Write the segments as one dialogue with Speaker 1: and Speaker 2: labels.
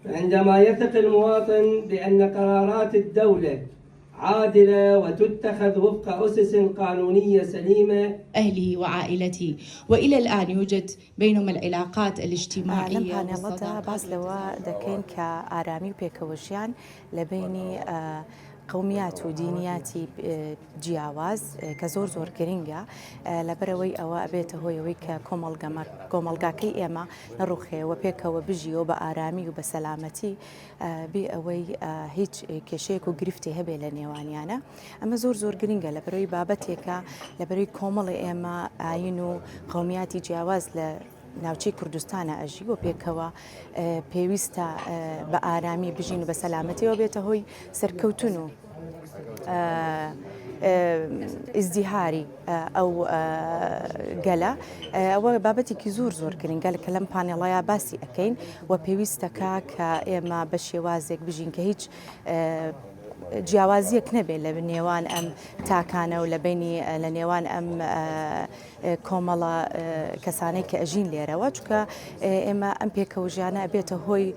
Speaker 1: عندما يثق المواطن بأن قرارات الدولة عادلة وتتخذ وفق أسس قانونية سليمة.
Speaker 2: أهلي وعائلتي، وإلى الآن يوجد بينهم العلاقات الاجتماعية
Speaker 3: والصداقة. باز لوا دكين كآرامي وبيكوجيان لبيني قوميات ودينياتي جیاواز کە زۆر گرنگە لەبەرەوەی ئەوە ئەبێتە هۆیەوەی کە کۆمەڵگاکەی ئێمە نەڕوخێەوە پێکەوە بژیەوە بە ئارامی و بە سەلامەتی بێ ئەوەی هیچ کێشەیەک و گرفتی هەبێ لە نێوانیانە. ئەمە زۆر گرنگە لەبەرەوەی بابەتێکە لەبەرەوەی کۆمەڵی ئێمە ئاین و قومیاتی جیاواز لە ناوچەی کوردستانە ئەژی و پێکەوە پێویستە بە ئارامی بژین و بە سەلامەتیەوە بێتە هۆی سەرکەوتن و ئیزدیهاری ئەو گەلە. ئەوە بابەتێکی زۆر گرنگە کە لەم پانێڵەیە باسی ئەەکەین و پێویستەکە کە ئێمە بە شێوازێک بژین کە هیچ جیاوازیەک نەبێت لە نێوان ئەم تاکانە و لە نێوان ئەم کۆمەڵە کەسانەی کە ئەژین لێرەوە، چکە ئێمە ئەم پێکەوژیانە بێتە هۆی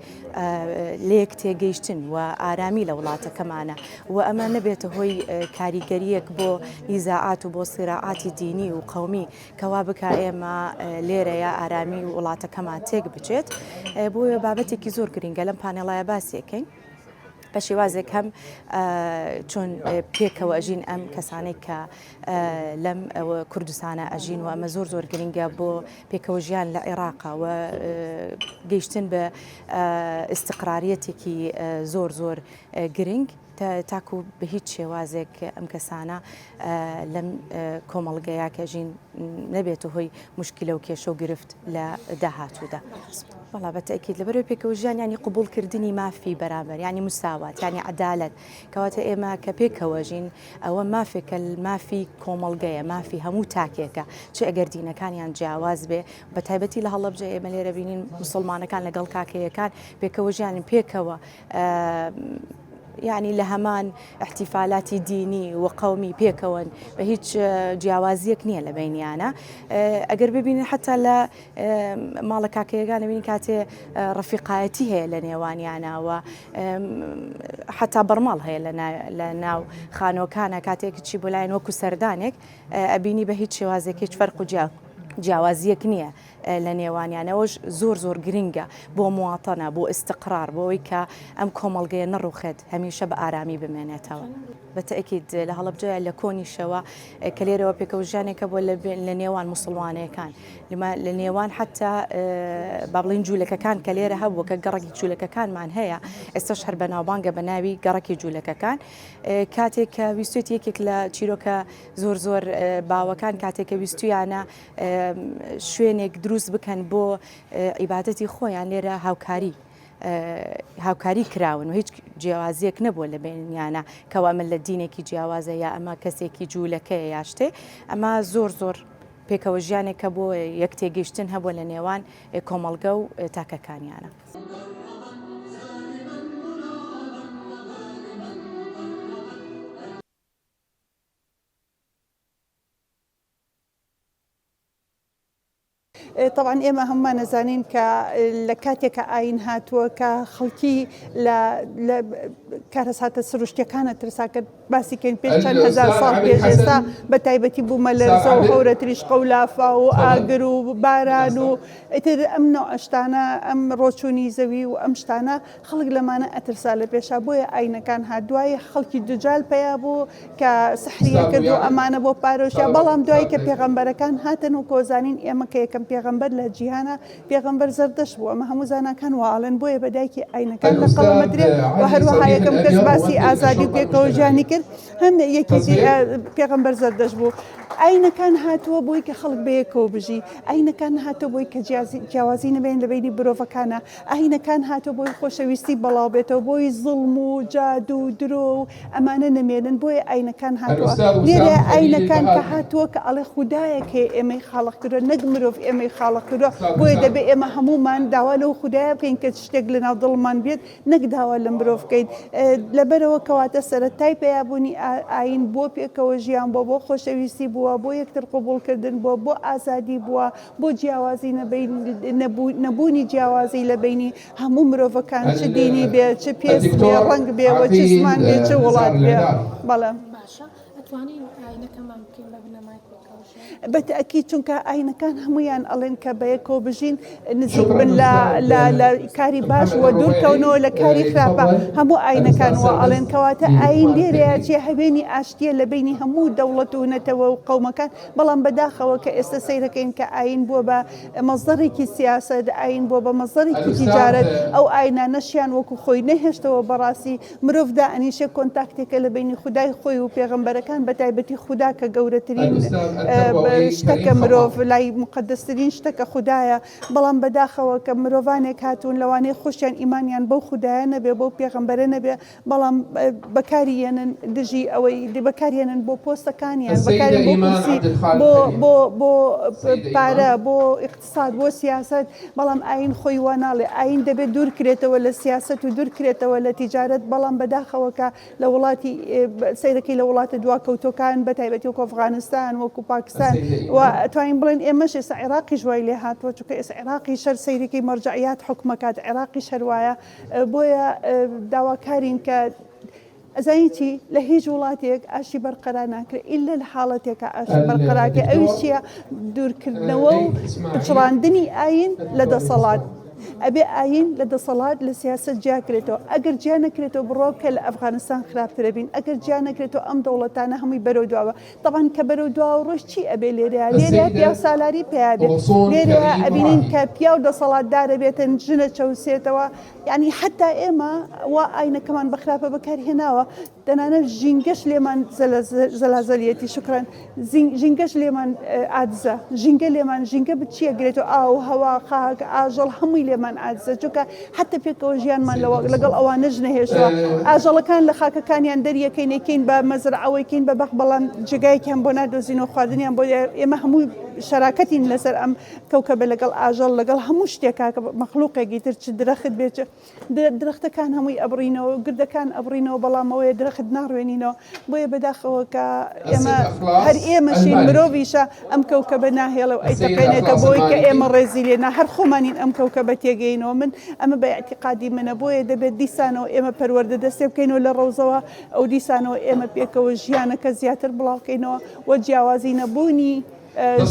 Speaker 3: لێک تێگەیشتن و ئارامی لە وڵاتەکەمانە و ئەمە نەبێتە هۆی کاریگەریەک بۆ نیزاعات و بۆ سیراعاتی دینی و قەومی کەوا بکە ئێمە لێرەیە ئارامی و وڵاتەکەمان تێک بچێت. بۆیە بابەتێکی زۆر گرنگە لەم پانێڵایە باسیەکەین بە شێوازێک هەم چۆن پێکەوە ئەژین ئەم کەسانێک کە لەم کوردستانە ئەژین و ئەمە زۆر گرنگە بۆ پێکەوە ژیان لە عێراقا و گەیشتن بە ئیستیقراریەتێکی زۆر گرنگ تاکو بە هیچ شێوازێک ئەم کەسانە لەم کۆمەڵگەیە کە ژین نەبێت هۆی مشکلە و کێشە و گرفت لە داهاتوودا. بەڵا بەتەکیید لەبەرەوەی پێکەوە ژیان ینی قبولکردنی مافی بەرامبەر ینی مساوات ینی عەدالەت کەواتە ئێمە کە پێکەوەژین ئەوە مافێکە مافی کۆمەڵگەیە مافی هەموو تاکێکە چ ئەگەر دینەکانیان جیاواز بێ بە تایبەتی لە هەڵەبجە ئێمە لێرە بینین مسلمانەکان لەگەڵ کاکەیەکان پێکەوە ژیانن پێکەوە یعنی لە هەمان احتیفالاتی دینی و قەومی پێکەوەن بە هیچ جیاوازیەک نییە لە بینیانە. ئەگەر ببینین حتا لە ماڵە کاکەیەکان ببینین کاتێ ڕەفیقایەتی هەیە لە نێوانیانەوە حتا بەرماڵ هەیە لە ناو خانۆکانە کاتێکی چی بۆ لایەن وەکو سەردانێک ئەبینی بە هیچ شێوازێک هیچ فەرق و جیاوازیەک نییە لە نێوانیانەوەش زۆر گرنگە بۆ مواتەنە بۆ ئیستیقرار بۆەوەی کە ئەم کۆمەڵگەیە نەڕوخێت هەمیشە بە ئارامی بمێنێتەوە. بەتەکیید لە هەڵەبجەیە لە کۆنیشەوە کە لێرەوە پێکەوژانێکە بۆ لە نێوان موسڵمانەکان لە نێوان حتا با بڵین جوولەکەکان کە لێرە هەبووە کە گەڕێکی جوولەکەکانمان هەیە ئێستاش هەر بە ناوبانگە بە ناوی گەڕێکی جوولەکەکان کاتێک کە ویستێت یەکێک لە چیرۆکە زۆر باوەکان کاتێککە ویستویانە شوێنێک دروست بکەن بۆ عیبادەتی خۆیان لێرە هاوکاری کراون و هیچ جیاوازیەک نەبووە لە بینیانە کەوا من لە دینێکی جیاوازە یا ئەمە کەسێکی جوولەکەیە یاشتێ ئەمە زۆر پێکەوە ژیانێکە بۆ یەک تێگەیشتن هەبووە لە نێوان کۆمەڵگە و تاکەکانیانە.
Speaker 4: طبعا ئێمە هەمومان نەزانین کە لە کاتێکە ئاین هاتووە کە خەڵکی لە کارەساتە سروشتیەکانە ترساکرد باسیکەین پێش چەند هەزار ساڵ پێش ئێستا بە تایبەتی بوومە لەرزە و هەورە تریشقە و لافا و ئاگر و باران و ئیتر ئەم نەوعشتانە ئەم ڕۆچوونی زەوی و ئەم شتانە خەڵک لەمانە ئەترسا لە پێشا بۆیە ئاینەکان هادوایە خەڵکی دوجال پێیا بوو کە سحریە کرد و ئەمانە بۆ پارۆشە بەڵام دوای کە پێغەمبەرەکان هاتن و کۆزانین ئێمە کە یەکەم پێغەمبەر لە جیهانە پێغەمبەر زەردەشت بووە ئەمە هەموو زاناکان واڵێن بۆیە بەدایکی ئاینەکان لە قەڵەمەدرێ و هەروەها یەکەم کەس باسی ئازادی و پێکەوە ژیانی کرد هەم یەکێکی پێغەمبەر زەردەشت بوو. ئاینەکان هاتووە بۆی کە خەڵک بەیەکەوە بژی ئاینەکان هاتووە بۆی کە جیاوازی نەبێن لە بینی مرۆڤەکانە ئاینەکان هاتووە بۆی خۆشەویستی بەڵاو بێتەوە بۆی زڵم و جاد و درۆ و ئەمانە نەمێنن بۆیە ئاینەکان هاتووە لێرە ئاینەکان کە هاتووە کە ئەڵێ خودایەک هەیە ئێمەی خاڵق کردووە نەک مرۆڤ ئێمەی خاڵق کردووە بۆیە دەبێت ئێمە هەمومان داوا لەو خوددایە بکەین کە شتێک لە ناو دڵمان بێت نەک داوا لە مرۆڤ بکەین لەبەرەوە کەواتە سەرەتای پێیابوونی ئاین بۆ پێکەوە ژیان بۆ خۆشەویستی بووە بۆ یەکتر قبولکردن بۆ ئازادی بووە بۆ جیاوازی نەبوونی جیاوازی لە بینی هەموو مرۆڤەکان چ دینی بێ چ پێست بێ ڕەنگ بێەوە چ زمان بێ چ وڵات بێ بەڵێ بەتەکی چونکە ئاینەکان هەمویان ئەڵێن کە بەیەکەوە بژین نزیک بن لە کاری باش وە دوورکەونەوە لە کاری خراپە هەموو ئاینەکان وە ئەڵێن کەواتە ئاین لێرەیە چێ هەوێنی ئاشتیە لە بینی هەموو دەوڵەت و نەتەوە و قەومەکان بەڵام بەداخەوە کە ئێستا سەیرەکەین کە ئاین بووە بە مەزدەڕێکی سیاسەت ئاین بووە بە مەزدەڕێکی تیجارەت ئەو ئاینانەشیان وەکو خۆی نەهێشتەوە بەڕاستی مرۆڤدا ئەنیشە کۆنتاکتێکە لە بینی خودای خۆی و پێغەمبەرەکان بەتایبەتی خوددا کە گەورەترین شتەکە مرۆڤ لای مقدسترین شتەکە خوددایە بەڵام بەداخەوە کە مرۆڤانێک هاتوون لەوانەیە خۆشیان ئیمانیان بەو خوددایە نەبێ بۆ پێغەمبەرە نەبێ بەڵام بەکاریێنن دژی ئەوەی بەکارێنن بۆ پۆستەکانیان بەکارێن بۆ کورسی بۆ پارە بۆ اقتصاد بۆ سیاست بەڵام ئاین خۆی واناڵێ ئاین دەبێت دوورکرێتەوە لە سیاست و دوورکرێتەوە لە تیجارەت بەڵام بەداخەوەکە لە وڵاتی سیرەکەی لە وڵاتە دواکەوتۆکان بەتایبەتی وەکو ئەفغانستان وەکو پاکستان و توانین بڵێن ئێمەش ئێستا عێراقی ژوای لێ هاتووە چونکە ئێستا عێراقی شەر سەیرەکەی مەرجعیات حکومەکات عێراقی شەروایە بۆیە داواکارین کە ئەزانیتی لە هیچ وڵاتێک ئاشی بەرقەرار ناکرێت ئیلا لە حاڵەتێکە ئاشی بەرقەراکە ئەوی چیە دوورکردنەوە و پچڕاندنی ئاین لە دەسەڵات ئەبێ ئاین لە دەسەڵات لە سیاست جیاکرێتەوە ئەگەر جیا نەکرێتەوە بڕۆکە لە ئەفغانستان خراپترە بین ئەگەر جیا نەکرێتەوە ئەم دەوڵەتانە هەمووی بەرەو دواوە طبعاً کە بەرەو دواوە ڕۆژ چی ئەبێ لێرەیە پیا سالاری پێیابێت لێرەیە ئەبینین کە پیا و دەسەڵاتدارە بێتن ژنە چەوسێتەوە یعنی حتا ئێمە وا ئاینەکەمان بەخراپە بەکارهێناوە تەنانەت ژینگەش لێمان زەلازەلیەتی شکران ژینگەش لێمان ئادزە ژینگە لێمان ژینگە بچیە گرێتەوە ئاو هەوا خاک ئاژەڵ هەمووی لێمان ئادزە چونکە حتا پێکەوە ژیانمان لەگەڵ ئەوانەش نەهێشتەوە ئاژەڵەکان لە خاکەکانیان دەریەکەینەکەین بە مەزرعەوەیکەین بە بەخ بەڵام جگایەکیان بۆ نادۆزینەوە خواردنیان بۆ ئێمە هەموو شراکەتین لەسەر ئەم کەوکەبە لەگەڵ ئاژەڵ لەگەڵ هەموو شتێکا کە مەخلوقێکی تر چ درەخت بێت درەختەکان هەمووی ئەبڕینەوە گردەکان ئەبڕینەوە بەڵامەوەی درەخت ناڕوێنینەوە بۆیە بەداخەوە کە ئێمە هەر ئێمەشین مرۆڤیشە ئەم کەوکەبە ناهێڵە و ئەیتەقێنێتە بۆی کە ئێمە ڕێزی لێنا هەر خۆمانین ئەم کەوکەبە تێگەینەوە من ئەمە بە ئەعتیقادی منە بۆیە دەبێت دیسانەوە ئێمە پەروەردە دەستێ بکەینەوە لە ڕەوزەوە ئەو دیسانەوە ئێمە پێکەوە ژیانەکە زیاتر بڵاوکەینەوە وە جیاوازی نەبوونی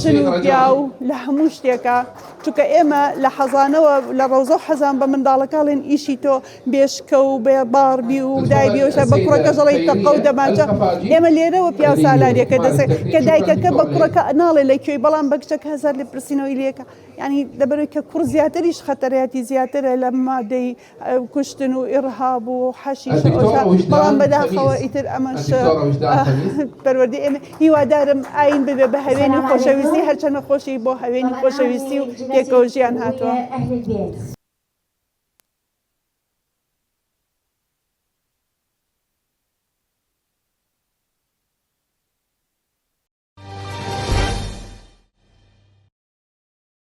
Speaker 4: ژن و پیا و لە هەموو شتێکە چونکە ئێمە لە حەزانەوە لە ڕەوزە و حەزان بە منداڵەکەڵێن ئیشی تۆ بێشکە و بێ باڕبی و دایبیەوەشە بە کوڕەکە ژەڵی تەقە و دەماچە ئێمە لێرەوە پیا و سالارێکە دەسێت کە دایکەکە بە کوڕەکە ناڵێ لە کوێی بەڵام بە کچەکە هەزار لێ پرسیینەوەی لێکە ینی دەبەرەوەی کە کوڕ زیاتریش خەتەرەتی زیاترە لە مادەی کوشتن و ئێڕهاب و حەشیش بەڵام بەداخەوە ئیتر ئەمەش پەروەردە ئێمە هیوادارم ئاین ببێ بە هەوێنی خۆشەویستی هەرچەنە خۆشی بۆ هەوێنی خۆشەویستی و پێکەوە ژیان هاتووە.